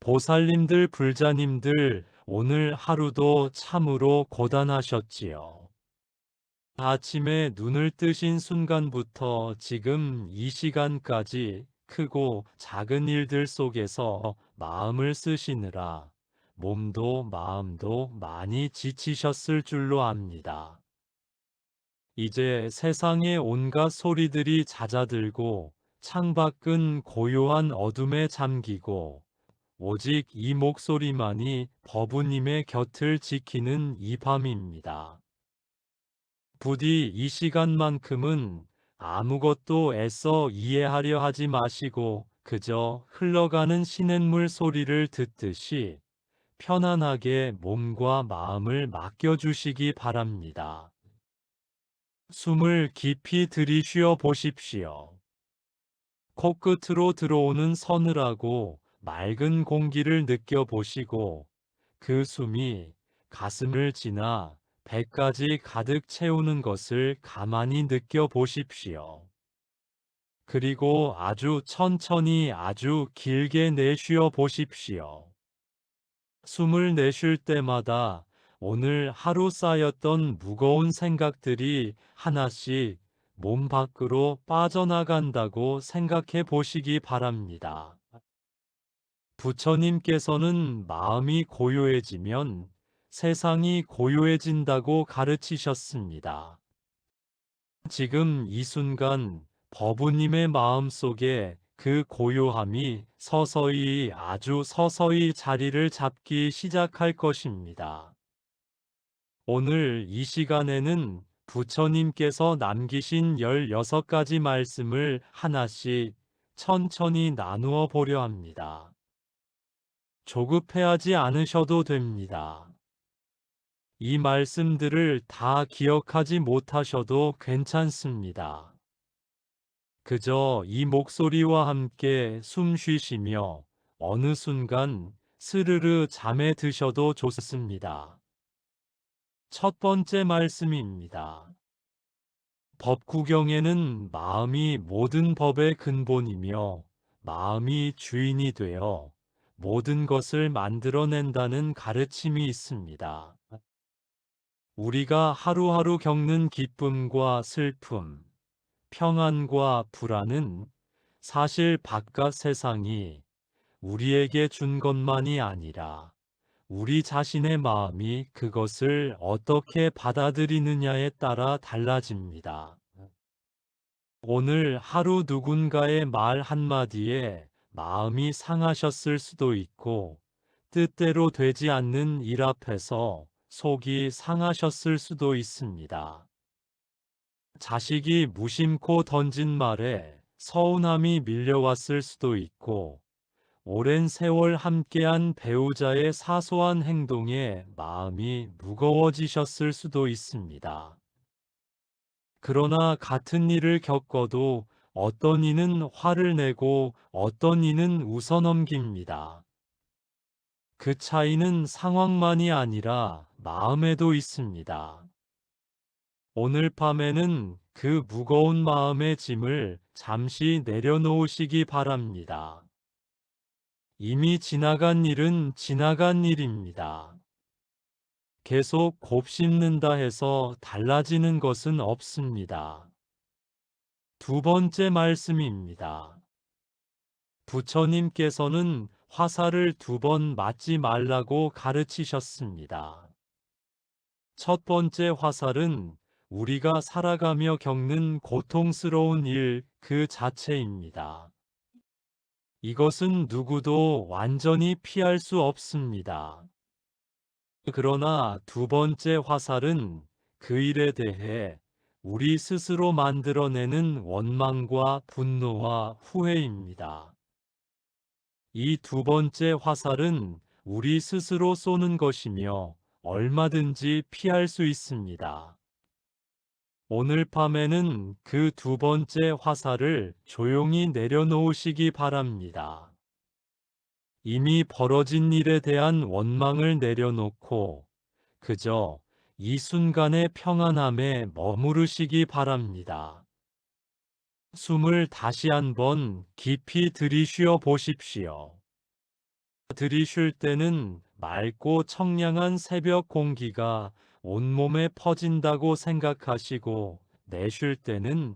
보살님들, 불자님들, 오늘 하루도 참으로 고단하셨지요. 아침에 눈을 뜨신 순간부터 지금 이 시간까지 크고 작은 일들 속에서 마음을 쓰시느라 몸도 마음도 많이 지치셨을 줄로 압니다. 이제 세상의 온갖 소리들이 잦아들고 창밖은 고요한 어둠에 잠기고 오직 이 목소리만이 법부님의 곁을 지키는 이 밤입니다. 부디 이 시간만큼은 아무것도 애써 이해하려 하지 마시고 그저 흘러가는 시냇물 소리를 듣듯이 편안하게 몸과 마음을 맡겨주시기 바랍니다. 숨을 깊이 들이쉬어 보십시오. 코끝으로 들어오는 서늘하고 맑은 공기를 느껴보시고 그 숨이 가슴을 지나 배까지 가득 채우는 것을 가만히 느껴보십시오. 그리고 아주 천천히 아주 길게 내쉬어 보십시오. 숨을 내쉴 때마다 오늘 하루 쌓였던 무거운 생각들이 하나씩 몸 밖으로 빠져나간다고 생각해 보시기 바랍니다. 부처님께서는 마음이 고요해지면 세상이 고요해진다고 가르치셨습니다. 지금 이 순간 법부님의 마음속에 그 고요함이 서서히 아주 서서히 자리를 잡기 시작할 것입니다. 오늘 이 시간에는 부처님께서 남기신 16가지 말씀을 하나씩 천천히 나누어 보려 합니다. 조급해하지 않으셔도 됩니다. 이 말씀들을 다 기억하지 못하셔도 괜찮습니다. 그저 이 목소리와 함께 숨 쉬시며 어느 순간 스르르 잠에 드셔도 좋습니다. 첫 번째 말씀입니다. 법구경에는 마음이 모든 법의 근본이며 마음이 주인이 되어 모든 것을 만들어낸다는 가르침이 있습니다. 우리가 하루하루 겪는 기쁨과 슬픔, 평안과 불안은 사실 바깥 세상이 우리에게 준 것만이 아니라 우리 자신의 마음이 그것을 어떻게 받아들이느냐에 따라 달라집니다. 오늘 하루 누군가의 말 한마디에 마음이 상하셨을 수도 있고 뜻대로 되지 않는 일 앞에서 속이 상하셨을 수도 있습니다. 자식이 무심코 던진 말에 서운함이 밀려왔을 수도 있고 오랜 세월 함께한 배우자의 사소한 행동에 마음이 무거워지셨을 수도 있습니다. 그러나 같은 일을 겪어도 어떤 이는 화를 내고 어떤 이는 웃어넘깁니다. 그 차이는 상황만이 아니라 마음에도 있습니다. 오늘 밤에는 그 무거운 마음의 짐을 잠시 내려놓으시기 바랍니다. 이미 지나간 일은 지나간 일입니다. 계속 곱씹는다 해서 달라지는 것은 없습니다. 두 번째 말씀입니다. 부처님께서는 화살을 2번 맞지 말라고 가르치셨습니다. 첫 번째 화살은 우리가 살아가며 겪는 고통스러운 일 그 자체입니다. 이것은 누구도 완전히 피할 수 없습니다. 그러나 두 번째 화살은 그 일에 대해 우리 스스로 만들어내는 원망과 분노와 후회입니다. 이 두 번째 화살은 우리 스스로 쏘는 것이며 얼마든지 피할 수 있습니다. 오늘 밤에는 그 두 번째 화살을 조용히 내려놓으시기 바랍니다. 이미 벌어진 일에 대한 원망을 내려놓고 그저 이 순간의 평안함에 머무르시기 바랍니다. 숨을 다시 한번 깊이 들이쉬어 보십시오. 들이쉴 때는 맑고 청량한 새벽 공기가 온몸에 퍼진다고 생각하시고, 내쉴 때는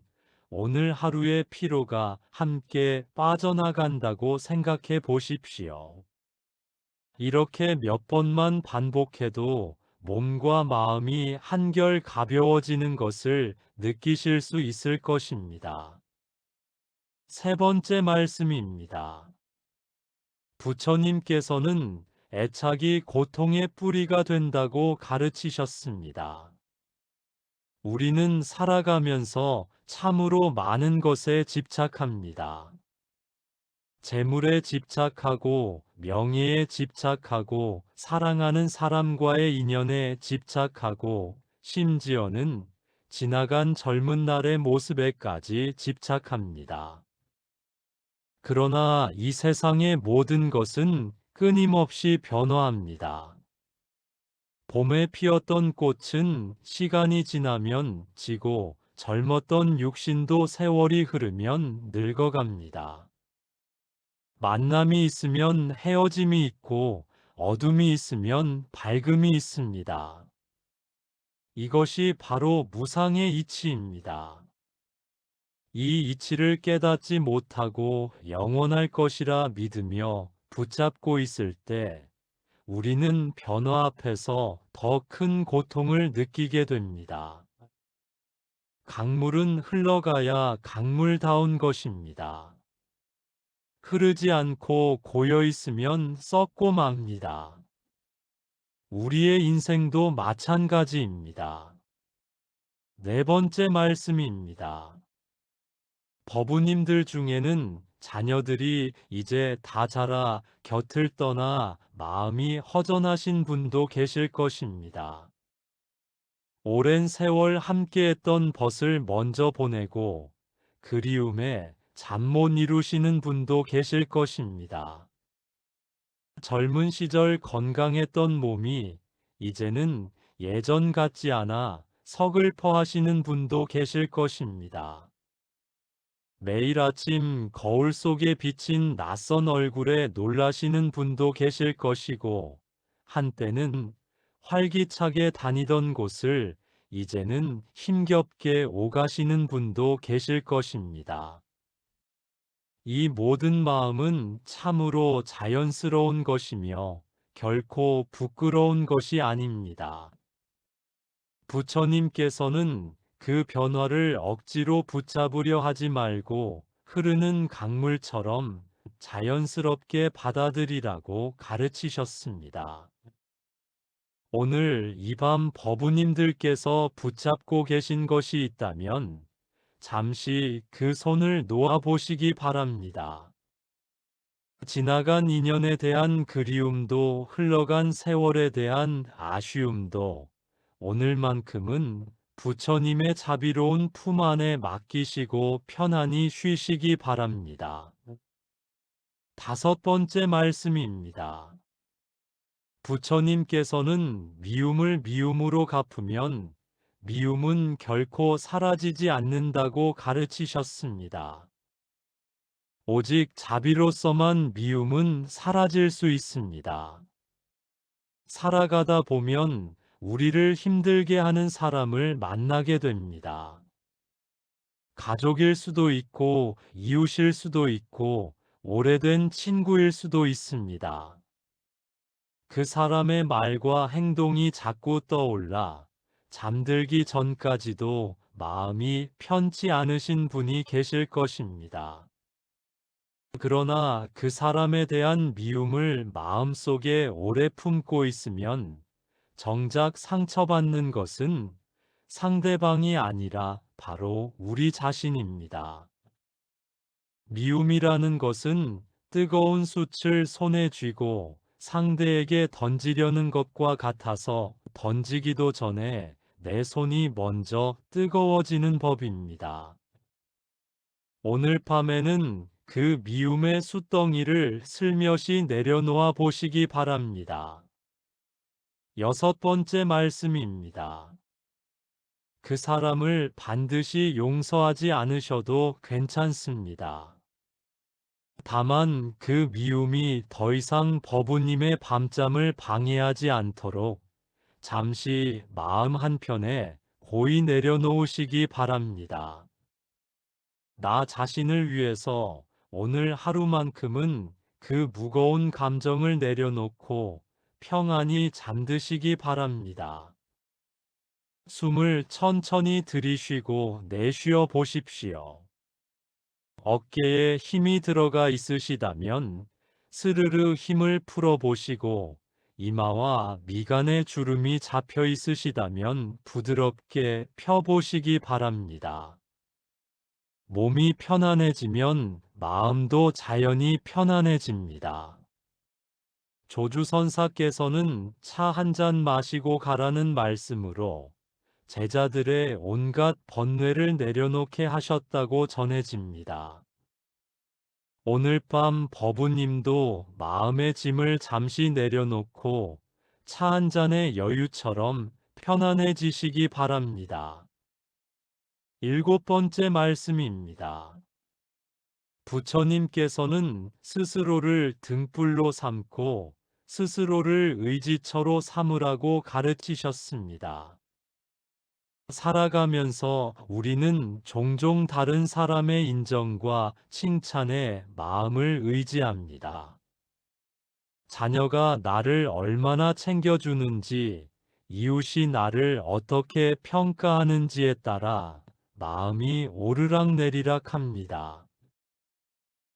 오늘 하루의 피로가 함께 빠져나간다고 생각해 보십시오. 이렇게 몇 번만 반복해도 몸과 마음이 한결 가벼워지는 것을 느끼실 수 있을 것입니다. 세 번째 말씀입니다. 부처님께서는 애착이 고통의 뿌리가 된다고 가르치셨습니다. 우리는 살아가면서 참으로 많은 것에 집착합니다. 재물에 집착하고, 명예에 집착하고, 사랑하는 사람과의 인연에 집착하고, 심지어는 지나간 젊은 날의 모습에까지 집착합니다. 그러나 이 세상의 모든 것은 끊임없이 변화합니다. 봄에 피었던 꽃은 시간이 지나면 지고, 젊었던 육신도 세월이 흐르면 늙어갑니다. 만남이 있으면 헤어짐이 있고, 어둠이 있으면 밝음이 있습니다. 이것이 바로 무상의 이치입니다. 이 이치를 깨닫지 못하고 영원할 것이라 믿으며 붙잡고 있을 때, 우리는 변화 앞에서 더 큰 고통을 느끼게 됩니다. 강물은 흘러가야 강물다운 것입니다. 흐르지 않고 고여 있으면 썩고 맙니다. 우리의 인생도 마찬가지입니다. 네 번째 말씀입니다. 법우님들 중에는 자녀들이 이제 다 자라 곁을 떠나 마음이 허전하신 분도 계실 것입니다. 오랜 세월 함께했던 벗을 먼저 보내고 그리움에 잠 못 이루시는 분도 계실 것입니다. 젊은 시절 건강했던 몸이 이제는 예전 같지 않아 서글퍼하시는 분도 계실 것입니다. 매일 아침 거울 속에 비친 낯선 얼굴에 놀라시는 분도 계실 것이고, 한때는 활기차게 다니던 곳을 이제는 힘겹게 오가시는 분도 계실 것입니다. 이 모든 마음은 참으로 자연스러운 것이며 결코 부끄러운 것이 아닙니다. 부처님께서는 그 변화를 억지로 붙잡으려 하지 말고 흐르는 강물처럼 자연스럽게 받아들이라고 가르치셨습니다. 오늘 이 밤 법우님들께서 붙잡고 계신 것이 있다면 잠시 그 손을 놓아 보시기 바랍니다. 지나간 인연에 대한 그리움도 흘러간 세월에 대한 아쉬움도 오늘만큼은 부처님의 자비로운 품 안에 맡기시고 편안히 쉬시기 바랍니다. 다섯 번째 말씀입니다. 부처님께서는 미움을 미움으로 갚으면 미움은 결코 사라지지 않는다고 가르치셨습니다. 오직 자비로서만 미움은 사라질 수 있습니다. 살아가다 보면 우리를 힘들게 하는 사람을 만나게 됩니다. 가족일 수도 있고, 이웃일 수도 있고, 오래된 친구일 수도 있습니다. 그 사람의 말과 행동이 자꾸 떠올라 잠들기 전까지도 마음이 편치 않으신 분이 계실 것입니다. 그러나 그 사람에 대한 미움을 마음속에 오래 품고 있으면 정작 상처받는 것은 상대방이 아니라 바로 우리 자신입니다. 미움이라는 것은 뜨거운 숯을 손에 쥐고 상대에게 던지려는 것과 같아서 던지기도 전에 내 손이 먼저 뜨거워지는 법입니다. 오늘 밤에는 그 미움의 숯덩이를 슬며시 내려놓아 보시기 바랍니다. 여섯 번째 말씀입니다. 그 사람을 반드시 용서하지 않으셔도 괜찮습니다. 다만 그 미움이 더 이상 법부님의 밤잠을 방해하지 않도록 잠시 마음 한편에 고이 내려놓으시기 바랍니다. 나 자신을 위해서 오늘 하루만큼은 그 무거운 감정을 내려놓고 평안히 잠드시기 바랍니다. 숨을 천천히 들이쉬고 내쉬어 보십시오. 어깨에 힘이 들어가 있으시다면 스르르 힘을 풀어 보시고, 이마와 미간에 주름이 잡혀 있으시다면 부드럽게 펴 보시기 바랍니다. 몸이 편안해지면 마음도 자연히 편안해집니다. 조주선사께서는 차 한 잔 마시고 가라는 말씀으로 제자들의 온갖 번뇌를 내려놓게 하셨다고 전해집니다. 오늘 밤 법부님도 마음의 짐을 잠시 내려놓고 차 한 잔의 여유처럼 편안해지시기 바랍니다. 7번째 말씀입니다. 부처님께서는 스스로를 등불로 삼고 스스로를 의지처로 삼으라고 가르치셨습니다. 살아가면서 우리는 종종 다른 사람의 인정과 칭찬에 마음을 의지합니다. 자녀가 나를 얼마나 챙겨주는지, 이웃이 나를 어떻게 평가하는지에 따라 마음이 오르락내리락 합니다.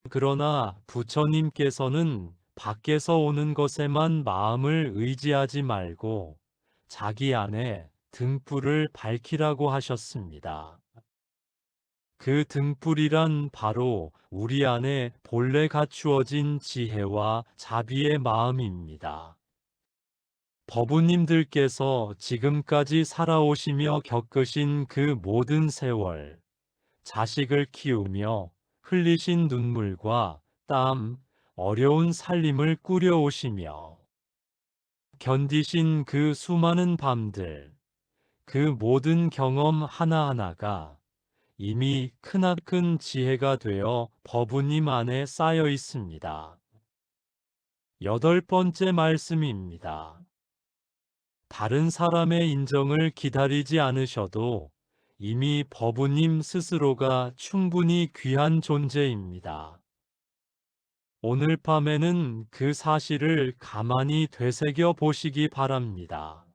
그러나 부처님께서는 밖에서 오는 것에만 마음을 의지하지 말고 자기 안에 등불을 밝히라고 하셨습니다. 그 등불이란 바로 우리 안에 본래 갖추어진 지혜와 자비의 마음입니다. 법부님들께서 지금까지 살아오시며 겪으신 그 모든 세월, 자식을 키우며 흘리신 눈물과 땀, 어려운 살림을 꾸려오시며 견디신 그 수많은 밤들, 그 모든 경험 하나하나가 이미 크나큰 지혜가 되어 법부님 안에 쌓여 있습니다. 8번째 말씀입니다. 다른 사람의 인정을 기다리지 않으셔도 이미 법부님 스스로가 충분히 귀한 존재입니다. 오늘 밤에는 그 사실을 가만히 되새겨 보시기 바랍니다.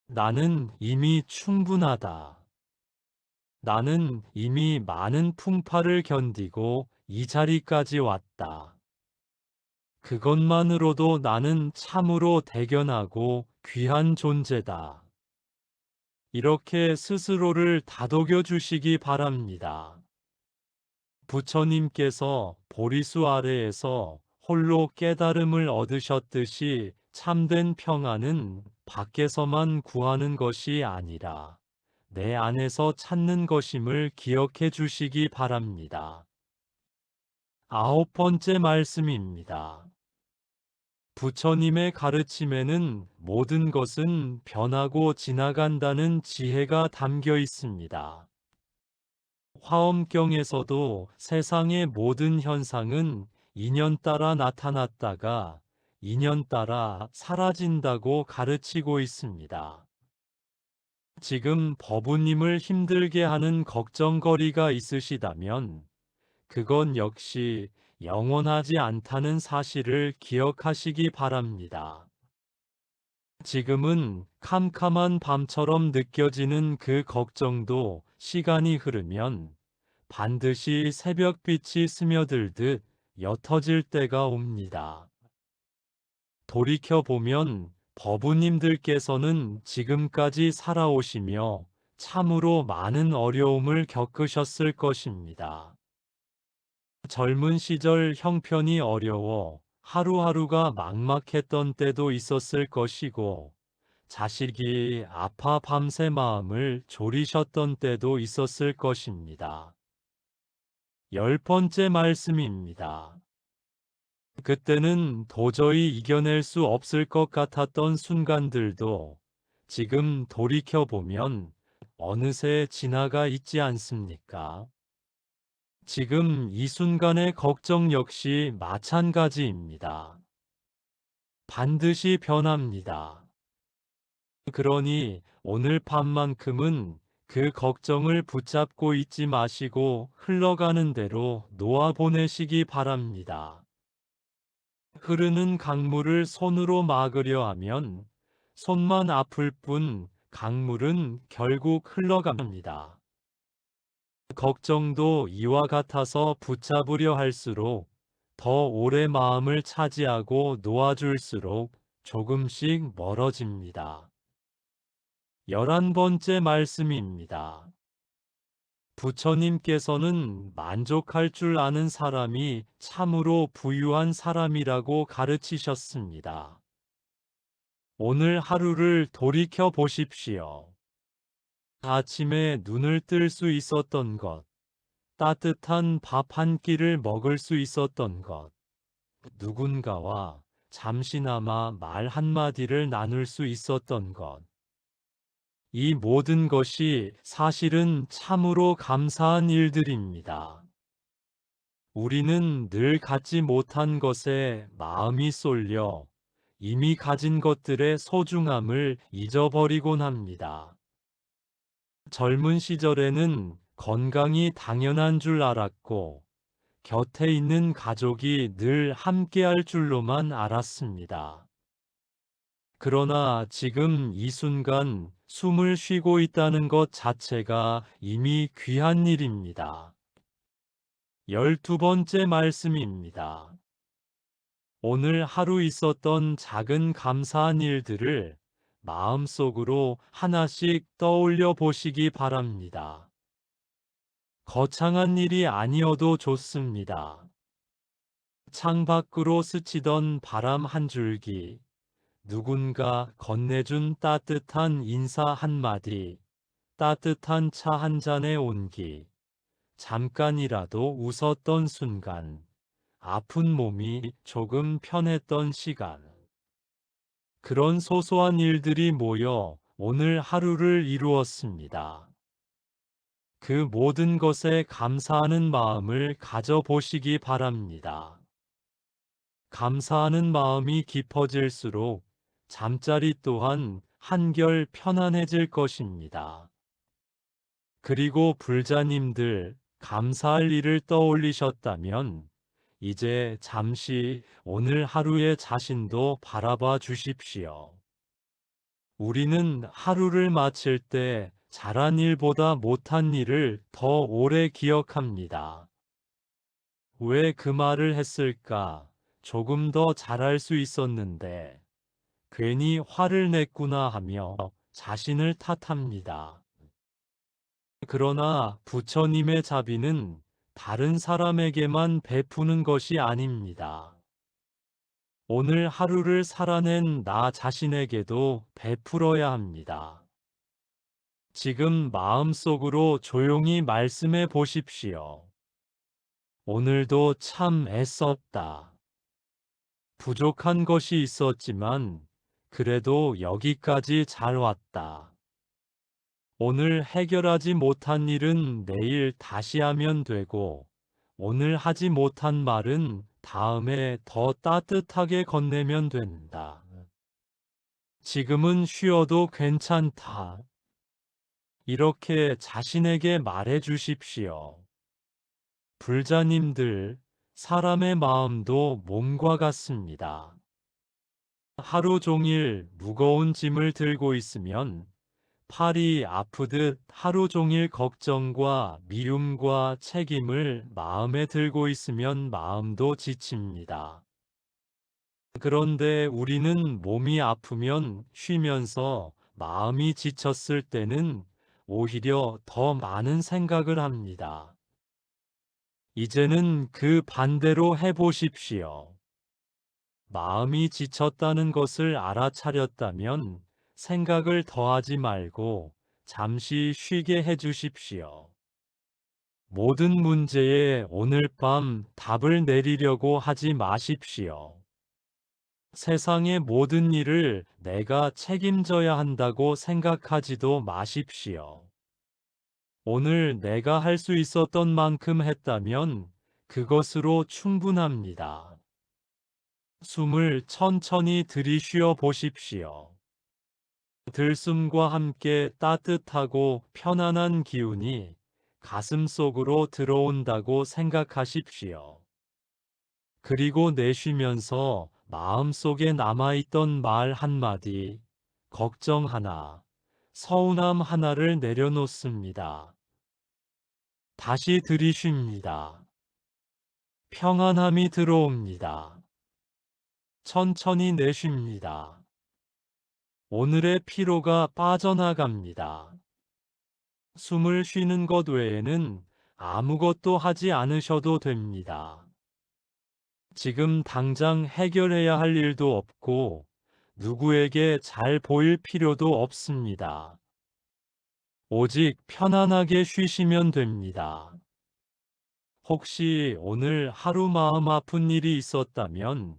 나는 이미 충분하다. 나는 이미 많은 풍파를 견디고 이 자리까지 왔다. 그것만으로도 나는 참으로 대견하고 귀한 존재다. 이렇게 스스로를 다독여 주시기 바랍니다. 부처님께서 보리수 아래에서 홀로 깨달음을 얻으셨듯이 참된 평안은 밖에서만 구하는 것이 아니라 내 안에서 찾는 것임을 기억해 주시기 바랍니다. 9번째 말씀입니다. 부처님의 가르침에는 모든 것은 변하고 지나간다는 지혜가 담겨 있습니다. 화엄경에서도 세상의 모든 현상은 인연 따라 나타났다가 인연 따라 사라진다고 가르치고 있습니다. 지금 법부님을 힘들게 하는 걱정거리가 있으시다면 그건 역시 영원하지 않다는 사실을 기억하시기 바랍니다. 지금은 캄캄한 밤처럼 느껴지는 그 걱정도 시간이 흐르면 반드시 새벽빛이 스며들듯 옅어질 때가 옵니다. 돌이켜보면 법부님들께서는 지금까지 살아오시며 참으로 많은 어려움을 겪으셨을 것입니다. 젊은 시절 형편이 어려워 하루하루가 막막했던 때도 있었을 것이고, 자식이 아파 밤새 마음을 졸이셨던 때도 있었을 것입니다. 10번째 말씀입니다. 그때는 도저히 이겨낼 수 없을 것 같았던 순간들도 지금 돌이켜보면 어느새 지나가 있지 않습니까? 지금 이 순간의 걱정 역시 마찬가지입니다. 반드시 변합니다. 그러니 오늘 밤만큼은 그 걱정을 붙잡고 있지 마시고 흘러가는 대로 놓아보내시기 바랍니다. 흐르는 강물을 손으로 막으려 하면 손만 아플 뿐 강물은 결국 흘러갑니다. 걱정도 이와 같아서 붙잡으려 할수록 더 오래 마음을 차지하고 놓아줄수록 조금씩 멀어집니다. 11번째 말씀입니다. 부처님께서는 만족할 줄 아는 사람이 참으로 부유한 사람이라고 가르치셨습니다. 오늘 하루를 돌이켜 보십시오. 아침에 눈을 뜰 수 있었던 것, 따뜻한 밥 한 끼를 먹을 수 있었던 것, 누군가와 잠시나마 말 한마디를 나눌 수 있었던 것, 이 모든 것이 사실은 참으로 감사한 일들입니다. 우리는 늘 갖지 못한 것에 마음이 쏠려 이미 가진 것들의 소중함을 잊어버리곤 합니다. 젊은 시절에는 건강이 당연한 줄 알았고, 곁에 있는 가족이 늘 함께할 줄로만 알았습니다. 그러나 지금 이 순간 숨을 쉬고 있다는 것 자체가 이미 귀한 일입니다. 12번째 말씀입니다. 오늘 하루 있었던 작은 감사한 일들을 마음속으로 하나씩 떠올려 보시기 바랍니다. 거창한 일이 아니어도 좋습니다. 창밖으로 스치던 바람 한 줄기, 누군가 건네준 따뜻한 인사 한마디, 따뜻한 차 한 잔의 온기, 잠깐이라도 웃었던 순간, 아픈 몸이 조금 편했던 시간. 그런 소소한 일들이 모여 오늘 하루를 이루었습니다. 그 모든 것에 감사하는 마음을 가져보시기 바랍니다. 감사하는 마음이 깊어질수록 잠자리 또한 한결 편안해질 것입니다. 그리고 불자님들, 감사할 일을 떠올리셨다면 이제 잠시 오늘 하루의 자신도 바라봐 주십시오. 우리는 하루를 마칠 때 잘한 일보다 못한 일을 더 오래 기억합니다. 왜 그 말을 했을까? 조금 더 잘할 수 있었는데 괜히 화를 냈구나 하며 자신을 탓합니다. 그러나 부처님의 자비는 다른 사람에게만 베푸는 것이 아닙니다. 오늘 하루를 살아낸 나 자신에게도 베풀어야 합니다. 지금 마음속으로 조용히 말씀해 보십시오. 오늘도 참 애썼다. 부족한 것이 있었지만 그래도 여기까지 잘 왔다. 오늘 해결하지 못한 일은 내일 다시 하면 되고, 오늘 하지 못한 말은 다음에 더 따뜻하게 건네면 된다. 지금은 쉬어도 괜찮다. 이렇게 자신에게 말해 주십시오. 불자님들, 사람의 마음도 몸과 같습니다. 하루 종일 무거운 짐을 들고 있으면 팔이 아프듯 하루 종일 걱정과 미움과 책임을 마음에 들고 있으면 마음도 지칩니다. 그런데 우리는 몸이 아프면 쉬면서 마음이 지쳤을 때는 오히려 더 많은 생각을 합니다. 이제는 그 반대로 해보십시오. 마음이 지쳤다는 것을 알아차렸다면 생각을 더하지 말고 잠시 쉬게 해주십시오. 모든 문제에 오늘 밤 답을 내리려고 하지 마십시오. 세상의 모든 일을 내가 책임져야 한다고 생각하지도 마십시오. 오늘 내가 할 수 있었던 만큼 했다면 그것으로 충분합니다. 숨을 천천히 들이쉬어 보십시오. 들숨과 함께 따뜻하고 편안한 기운이 가슴 속으로 들어온다고 생각하십시오. 그리고 내쉬면서 마음속에 남아있던 말 한마디, 걱정 하나, 서운함 하나를 내려놓습니다. 다시 들이쉽니다. 평안함이 들어옵니다. 천천히 내쉽니다. 오늘의 피로가 빠져나갑니다. 숨을 쉬는 것 외에는 아무것도 하지 않으셔도 됩니다. 지금 당장 해결해야 할 일도 없고 누구에게 잘 보일 필요도 없습니다. 오직 편안하게 쉬시면 됩니다. 혹시 오늘 하루 마음 아픈 일이 있었다면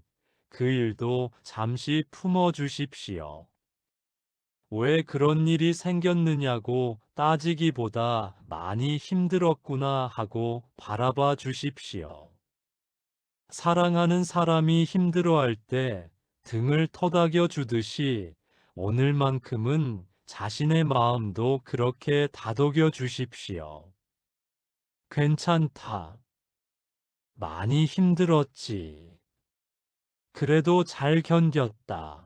그 일도 잠시 품어 주십시오. 왜 그런 일이 생겼느냐고 따지기보다 많이 힘들었구나 하고 바라봐 주십시오. 사랑하는 사람이 힘들어할 때 등을 토닥여 주듯이 오늘만큼은 자신의 마음도 그렇게 다독여 주십시오. 괜찮다. 많이 힘들었지. 그래도 잘 견뎠다.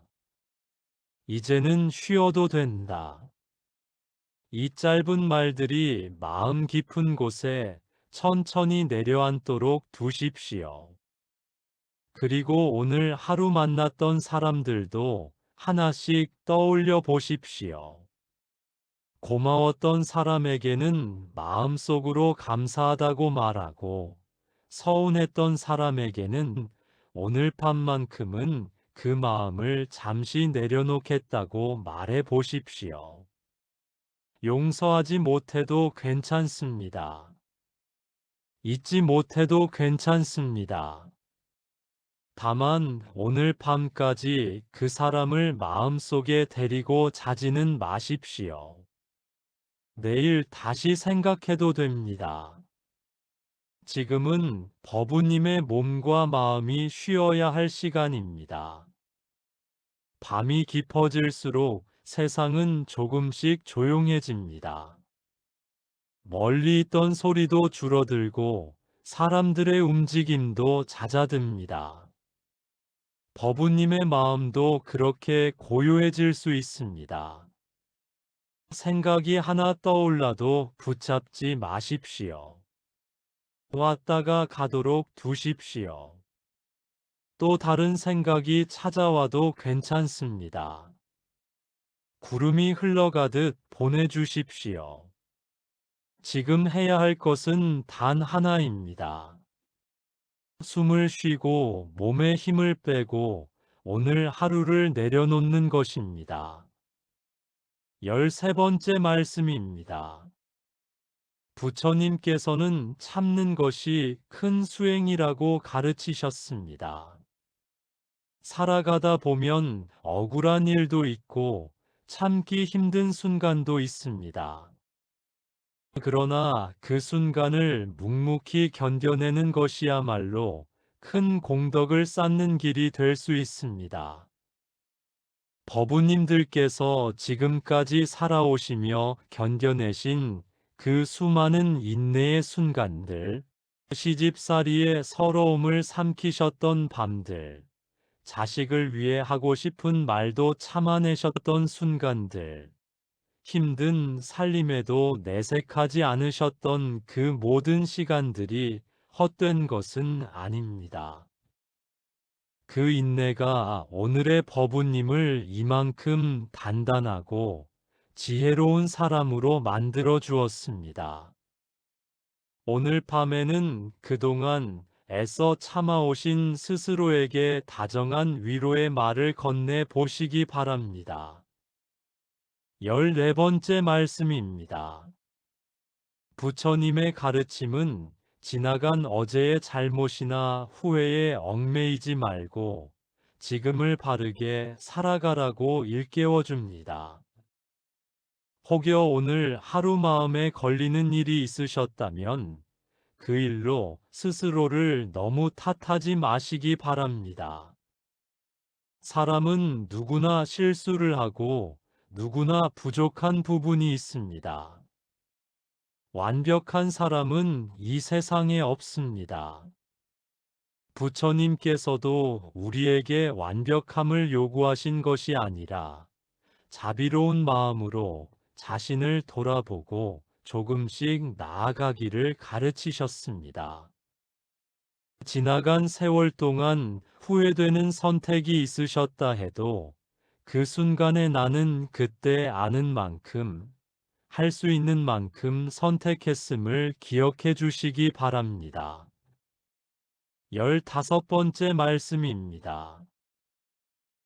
이제는 쉬어도 된다. 이 짧은 말들이 마음 깊은 곳에 천천히 내려앉도록 두십시오. 그리고 오늘 하루 만났던 사람들도 하나씩 떠올려 보십시오. 고마웠던 사람에게는 마음속으로 감사하다고 말하고, 서운했던 사람에게는 오늘 밤만큼은 그 마음을 잠시 내려놓겠다고 말해 보십시오. 용서하지 못해도 괜찮습니다. 잊지 못해도 괜찮습니다. 다만 오늘 밤까지 그 사람을 마음속에 데리고 자지는 마십시오. 내일 다시 생각해도 됩니다. 지금은 버부님의 몸과 마음이 쉬어야 할 시간입니다. 밤이 깊어질수록 세상은 조금씩 조용해집니다. 멀리 있던 소리도 줄어들고 사람들의 움직임도 잦아듭니다. 버부님의 마음도 그렇게 고요해질 수 있습니다. 생각이 하나 떠올라도 붙잡지 마십시오. 왔다가 가도록 두십시오. 또 다른 생각이 찾아와도 괜찮습니다. 구름이 흘러가듯 보내주십시오. 지금 해야 할 것은 단 하나입니다. 숨을 쉬고 몸에 힘을 빼고 오늘 하루를 내려놓는 것입니다. 13번째 말씀입니다. 부처님께서는 참는 것이 큰 수행이라고 가르치셨습니다. 살아가다 보면 억울한 일도 있고 참기 힘든 순간도 있습니다. 그러나 그 순간을 묵묵히 견뎌내는 것이야말로 큰 공덕을 쌓는 길이 될 수 있습니다. 법우님들께서 지금까지 살아오시며 견뎌내신 그 수많은 인내의 순간들, 시집살이의 서러움을 삼키셨던 밤들, 자식을 위해 하고 싶은 말도 참아내셨던 순간들, 힘든 살림에도 내색하지 않으셨던 그 모든 시간들이 헛된 것은 아닙니다. 그 인내가 오늘의 법우님을 이만큼 단단하고 지혜로운 사람으로 만들어 주었습니다. 오늘 밤에는 그동안 애써 참아오신 스스로에게 다정한 위로의 말을 건네 보시기 바랍니다. 14번째 말씀입니다. 부처님의 가르침은 지나간 어제의 잘못이나 후회에 얽매이지 말고 지금을 바르게 살아가라고 일깨워 줍니다. 혹여 오늘 하루 마음에 걸리는 일이 있으셨다면 그 일로 스스로를 너무 탓하지 마시기 바랍니다. 사람은 누구나 실수를 하고 누구나 부족한 부분이 있습니다. 완벽한 사람은 이 세상에 없습니다. 부처님께서도 우리에게 완벽함을 요구하신 것이 아니라 자비로운 마음으로 자신을 돌아보고 조금씩 나아가기를 가르치셨습니다. 지나간 세월 동안 후회되는 선택이 있으셨다 해도 그 순간에 나는 그때 아는 만큼, 할 수 있는 만큼 선택했음을 기억해 주시기 바랍니다. 15번째 말씀입니다.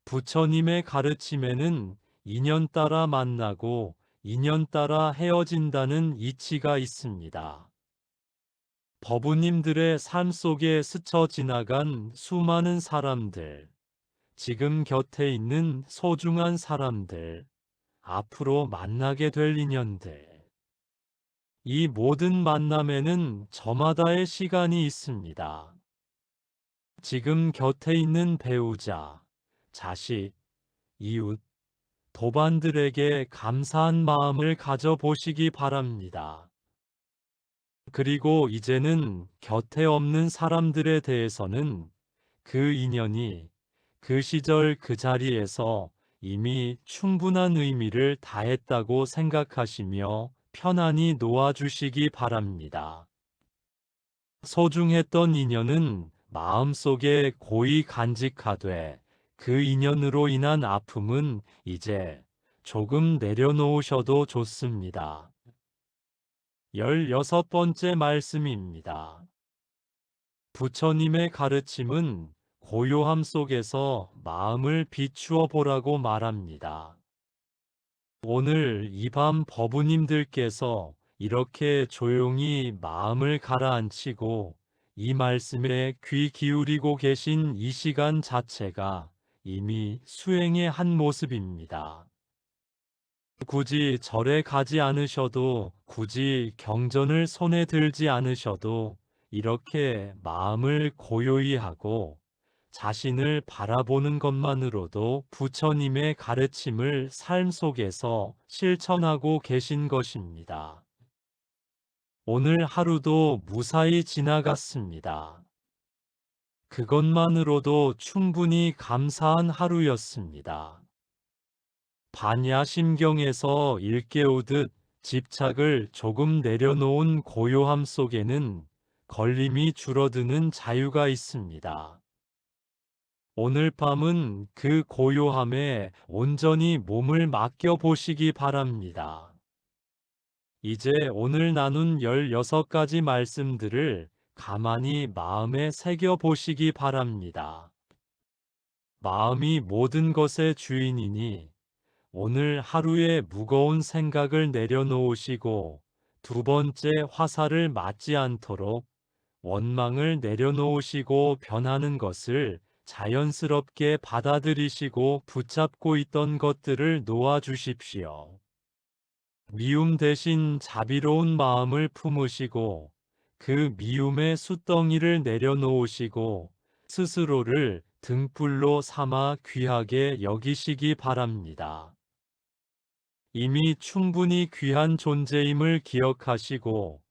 부처님의 가르침에는 인연 따라 만나고 인연 따라 헤어진다는 이치가 있습니다. 법우님들의 삶 속에 스쳐 지나간 수많은 사람들, 지금 곁에 있는 소중한 사람들, 앞으로 만나게 될 인연들. 이 모든 만남에는 저마다의 시간이 있습니다. 지금 곁에 있는 배우자, 자식, 이웃, 도반들에게 감사한 마음을 가져보시기 바랍니다. 그리고 이제는 곁에 없는 사람들에 대해서는 그 인연이 그 시절 그 자리에서 이미 충분한 의미를 다했다고 생각하시며 편안히 놓아주시기 바랍니다. 소중했던 인연은 마음속에 고이 간직하되 그 인연으로 인한 아픔은 이제 조금 내려놓으셔도 좋습니다. 16번째 말씀입니다. 부처님의 가르침은 고요함 속에서 마음을 비추어 보라고 말합니다. 오늘 이 밤 법우님들께서 이렇게 조용히 마음을 가라앉히고 이 말씀에 귀 기울이고 계신 이 시간 자체가 이미 수행의 한 모습입니다. 굳이 절에 가지 않으셔도, 굳이 경전을 손에 들지 않으셔도 이렇게 마음을 고요히 하고 자신을 바라보는 것만으로도 부처님의 가르침을 삶 속에서 실천하고 계신 것입니다. 오늘 하루도 무사히 지나갔습니다. 그것만으로도 충분히 감사한 하루였습니다. 반야심경에서 일깨우듯 집착을 조금 내려놓은 고요함 속에는 걸림이 줄어드는 자유가 있습니다. 오늘 밤은 그 고요함에 온전히 몸을 맡겨 보시기 바랍니다. 이제 오늘 나눈 16가지 말씀들을 가만히 마음에 새겨 보시기 바랍니다. 마음이 모든 것의 주인이니 오늘 하루의 무거운 생각을 내려놓으시고 두 번째 화살을 맞지 않도록 원망을 내려놓으시고 변하는 것을 자연스럽게 받아들이시고 붙잡고 있던 것들을 놓아주십시오. 미움 대신 자비로운 마음을 품으시고 그 미움의 숫덩이를 내려놓으시고 스스로를 등불로 삼아 귀하게 여기시기 바랍니다. 이미 충분히 귀한 존재임을 기억하시고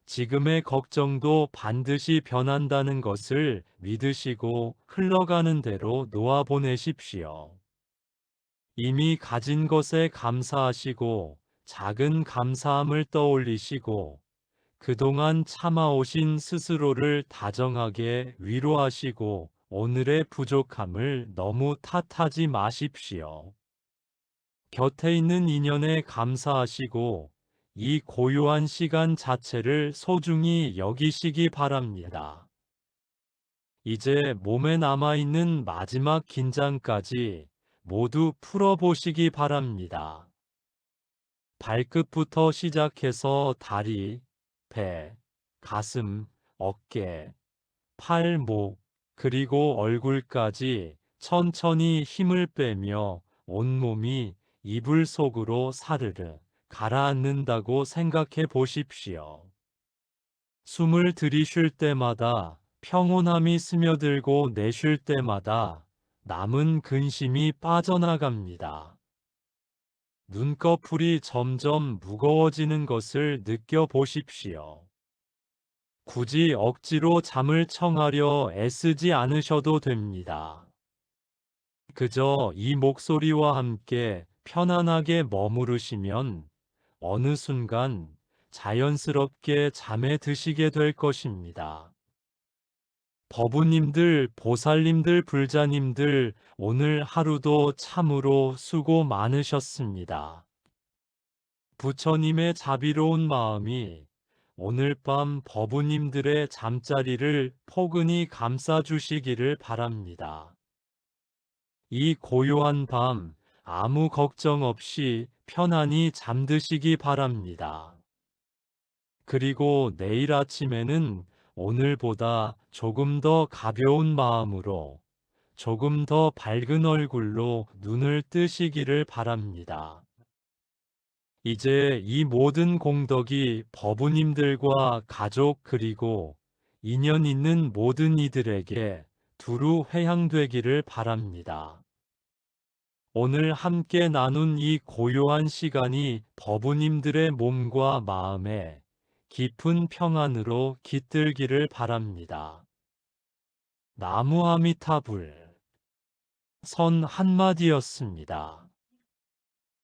지금의 걱정도 반드시 변한다는 것을 믿으시고 흘러가는 대로 놓아보내십시오. 이미 가진 것에 감사하시고 작은 감사함을 떠올리시고 그동안 참아오신 스스로를 다정하게 위로하시고 오늘의 부족함을 너무 탓하지 마십시오. 곁에 있는 인연에 감사하시고 이 고요한 시간 자체를 소중히 여기시기 바랍니다. 이제 몸에 남아있는 마지막 긴장까지 모두 풀어보시기 바랍니다. 발끝부터 시작해서 다리, 배, 가슴, 어깨, 팔, 목, 그리고 얼굴까지 천천히 힘을 빼며 온몸이 이불 속으로 사르르 가라앉는다고 생각해 보십시오. 숨을 들이쉴 때마다 평온함이 스며들고 내쉴 때마다 남은 근심이 빠져나갑니다. 눈꺼풀이 점점 무거워지는 것을 느껴보십시오. 굳이 억지로 잠을 청하려 애쓰지 않으셔도 됩니다. 그저 이 목소리와 함께 편안하게 머무르시면 어느 순간 자연스럽게 잠에 드시게 될 것입니다. 법우님들, 보살님들, 불자님들, 오늘 하루도 참으로 수고 많으셨습니다. 부처님의 자비로운 마음이 오늘 밤 법우님들의 잠자리를 포근히 감싸주시기를 바랍니다. 이 고요한 밤 아무 걱정 없이 편안히 잠드시기 바랍니다. 그리고 내일 아침에는 오늘보다 조금 더 가벼운 마음으로 조금 더 밝은 얼굴로 눈을 뜨시기를 바랍니다. 이제 이 모든 공덕이 법우님들과 가족 그리고 인연 있는 모든 이들에게 두루 회향되기를 바랍니다. 오늘 함께 나눈 이 고요한 시간이 법우님들의 몸과 마음에 깊은 평안으로 깃들기를 바랍니다. 나무 아미타불 선 한마디였습니다.